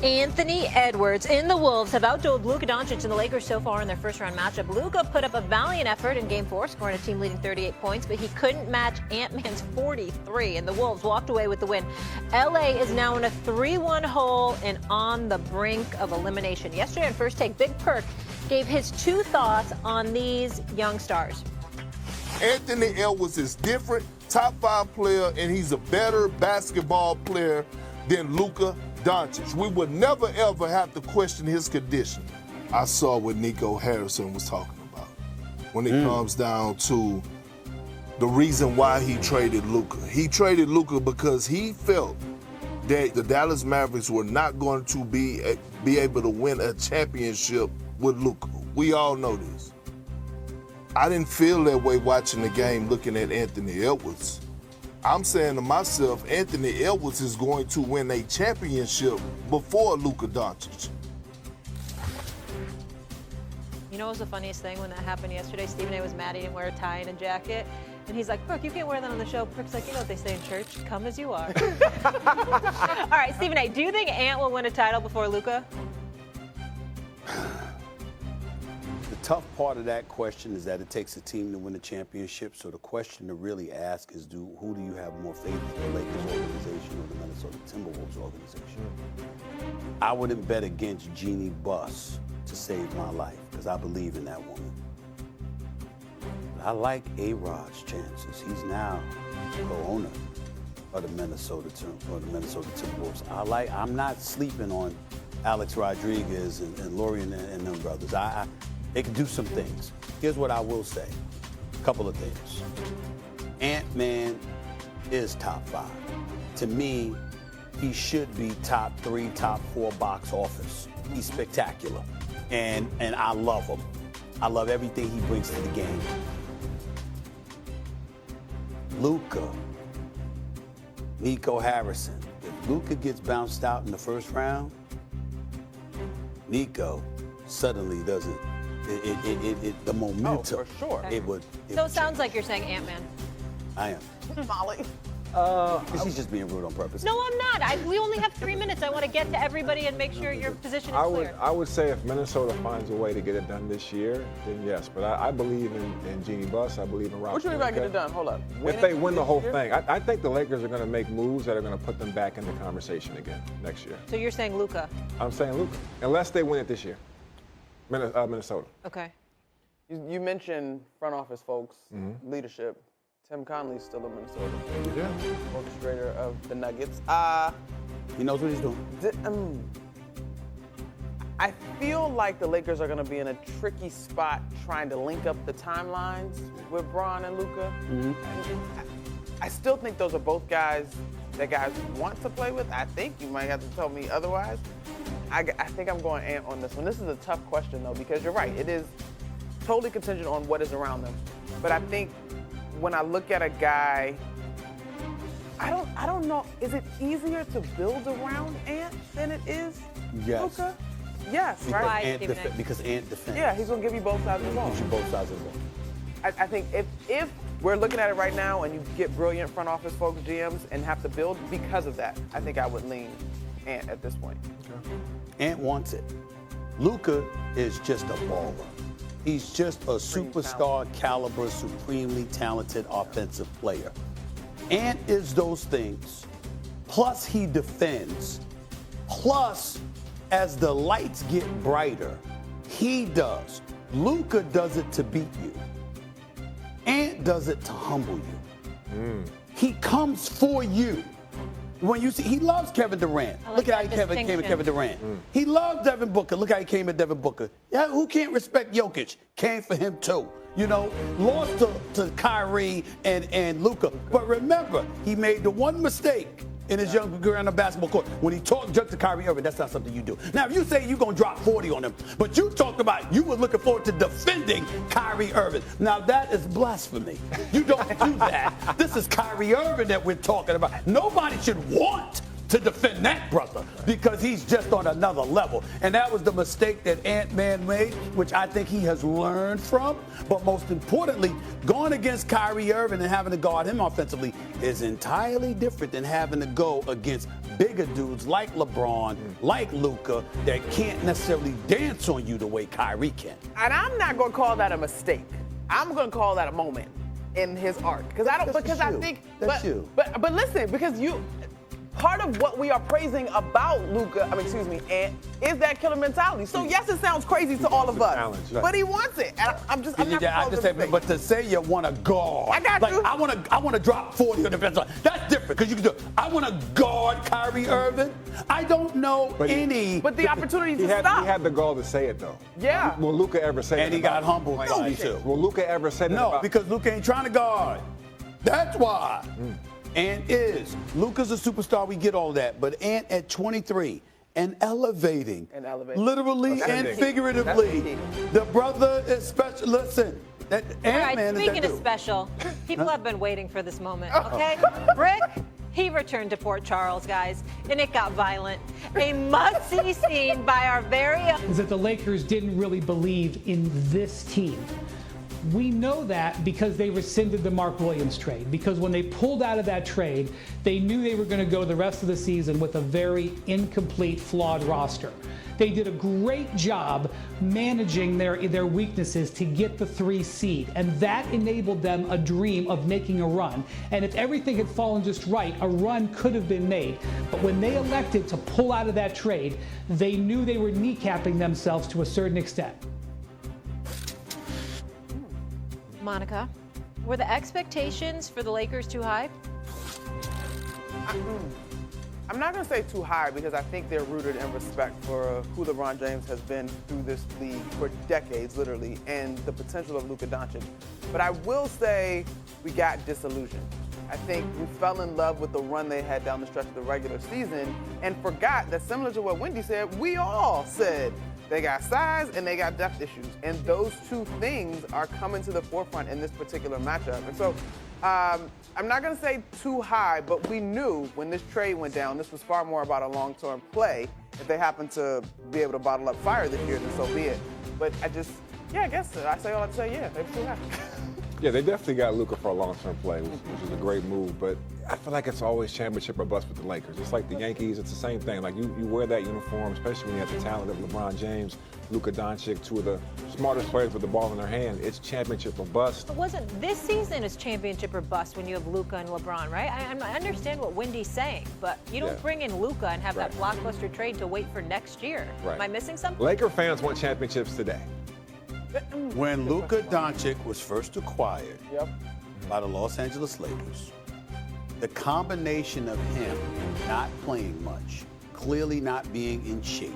Anthony Edwards and the Wolves have outdueled Luka Doncic and the Lakers so far in their first-round matchup. Luka put up a valiant effort in Game 4, scoring a team-leading 38 points, but he couldn't match Ant-Man's 43, and the Wolves walked away with the win. L.A. is now in a 3-1 hole and on the brink of elimination. Yesterday on First Take, Big Perk gave his 2 thoughts on these young stars. Anthony Edwards is different, top 5 player, and he's a better basketball player than Luka Doncic. We would never, ever have to question his condition. I saw what Nico Harrison was talking about when it comes down to the reason why he traded Luka. He traded Luka because he felt that the Dallas Mavericks were not going to be able to win a championship with Luka. We all know this. I didn't feel that way watching the game looking at Anthony Edwards. I'm saying to myself, Anthony Edwards is going to win a championship before Luka Doncic. You know what was the funniest thing when that happened yesterday? Stephen A was mad he didn't wear a tie and a jacket. And he's like, Brooke, you can't wear that on the show. Brooke's like, you know what they say in church, come as you are. All right, Stephen A, do you think Ant will win a title before Luka? The tough part of that question is that it takes a team to win a championship. So the question to really ask is, who do you have more faith in, the Lakers organization or the Minnesota Timberwolves organization? I wouldn't bet against Jeannie Buss to save my life because I believe in that woman. But I like A-Rod's chances. He's now co-owner of the Minnesota Timberwolves. I'm not sleeping on Alex Rodriguez and Lorian and them brothers. They can do some things. Here's what I will say. A couple of things. Ant-Man is top 5. To me, he should be top 3, top 4 box office. He's spectacular. And I love him. I love everything he brings to the game. Luka, Nico Harrison. If Luka gets bounced out in the first round, Nico suddenly doesn't. The momentum. Oh, for sure. Okay. It sounds like you're saying Ant-Man. I am. Molly. She's just being rude on purpose. No, I'm not. We only have 3 minutes. I want to get to everybody and make sure your position is clear. I would say if Minnesota finds a way to get it done this year, then yes. But I believe in Jeannie Buss. I believe in Rob. What you mean by get it done? Hold up. If they win the whole thing, I think the Lakers are going to make moves that are going to put them back in the conversation again next year. So you're saying Luka? I'm saying Luka, unless they win it this year. Minnesota. Okay. You mentioned front office folks, leadership. Tim Conley's still in Minnesota. Yeah. Orchestrator of the Nuggets. He knows what he's doing. I feel like the Lakers are going to be in a tricky spot trying to link up the timelines with Bron and Luka. I still think those are both guys that guys want to play with. I think you might have to tell me otherwise. I think I'm going Ant on this one. This is a tough question, though, because you're right. It is totally contingent on what is around them. But I think when I look at a guy, I don't know. Is it easier to build around Ant than it is Luka? Yes, right? Because Ant defends. Yeah, he's going to give you both sides of the ball. Gives you both sides of the ball. I think if we're looking at it right now and you get brilliant front office folks, GMs, and have to build because of that, I think I would lean Ant at this point. Ant wants it. Luka is just a baller. He's just a superstar caliber, supremely talented offensive player. Ant is those things. Plus he defends. Plus, as the lights get brighter, he does. Luka does it to beat you. Ant does it to humble you. He comes for you. When you see, he loves Kevin Durant. Look at how he came at Kevin Durant. He loves Devin Booker. Look how he came at Devin Booker. Yeah, who can't respect Jokic? Came for him too. You know, lost to Kyrie and Luka. But remember, he made the one mistake in his young career on the basketball court. When he talked junk to Kyrie Irving, that's not something you do. Now, if you say you're going to drop 40 on him, but you talked about you were looking forward to defending Kyrie Irving. Now, that is blasphemy. You don't do that. This is Kyrie Irving that we're talking about. Nobody should want to defend that brother because he's just on another level. And that was the mistake that Ant-Man made, which I think he has learned from. But most importantly, going against Kyrie Irving and having to guard him offensively is entirely different than having to go against bigger dudes like LeBron, like Luka, that can't necessarily dance on you the way Kyrie can. And I'm not going to call that a mistake. I'm going to call that a moment in his arc. But listen, because part of what we are praising about Luka, Ant, is that killer mentality. So yes, it sounds crazy to all of us, but he wants it. And I'm not but to say you want to guard, I got you. I want to drop 40 on the defensive line. That's different because you can do it. I want to guard Kyrie Irving. I don't know But the opportunity to stop. He had the gall to say it though. Yeah. Will Luka ever say that? And he got humbled by it too. Will Luka ever say that? No, because Luka ain't trying to guard. That's why. Ant is. Luka's a superstar, we get all that. But Ant at 23 and elevating. Literally and figuratively. The brother is special. Listen, that Ant-Man is speaking that of dude. special, people have been waiting for this moment, okay? Rick, he returned to Port Charles, guys, and it got violent. A must-see scene by our very own. Is that the Lakers didn't really believe in this team. We know that because they rescinded the Mark Williams trade. Because when they pulled out of that trade, they knew they were going to go the rest of the season with a very incomplete, flawed roster. They did a great job managing their weaknesses to get the 3 seed, and that enabled them a dream of making a run. And if everything had fallen just right, a run could have been made. But when they elected to pull out of that trade, they knew they were kneecapping themselves to a certain extent. Monica, were the expectations for the Lakers too high? I'm not going to say too high because I think they're rooted in respect for who LeBron James has been through this league for decades, literally, and the potential of Luka Doncic. But I will say we got disillusioned. I think we fell in love with the run they had down the stretch of the regular season and forgot that, similar to what Wendy said, we all said they got size and they got depth issues. And those two things are coming to the forefront in this particular matchup. And so I'm not going to say too high, but we knew when this trade went down, this was far more about a long-term play. If they happen to be able to bottle up fire this year, then so be it. But I guess I say all I say, yeah, they were too high. Yeah, they definitely got Luka for a long-term play, which is a great move. But I feel like it's always championship or bust with the Lakers. It's like the Yankees, it's the same thing. Like you wear that uniform, especially when you have the talent of LeBron James, Luka Doncic, 2 of the smartest players with the ball in their hand. It's championship or bust. But this season is championship or bust when you have Luka and LeBron, right? I understand what Wendy's saying, but you don't bring in Luka and have that blockbuster trade to wait for next year. Right. Am I missing something? Laker fans want championships today. When Luka Doncic was first acquired by the Los Angeles Lakers, the combination of him not playing much, clearly not being in shape,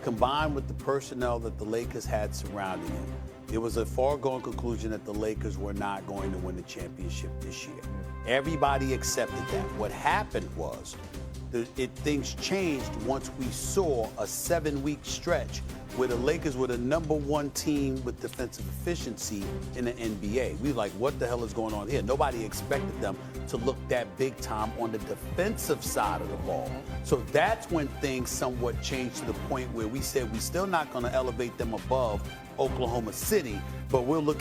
combined with the personnel that the Lakers had surrounding him, it was a foregone conclusion that the Lakers were not going to win the championship this year. Everybody accepted that. What happened was things changed once we saw a 7-week stretch where the Lakers were the #1 team with defensive efficiency in the NBA. We were like, what the hell is going on here? Nobody expected them to look that big time on the defensive side of the ball. So that's when things somewhat changed to the point where we said we're still not going to elevate them above Oklahoma City, but we're looking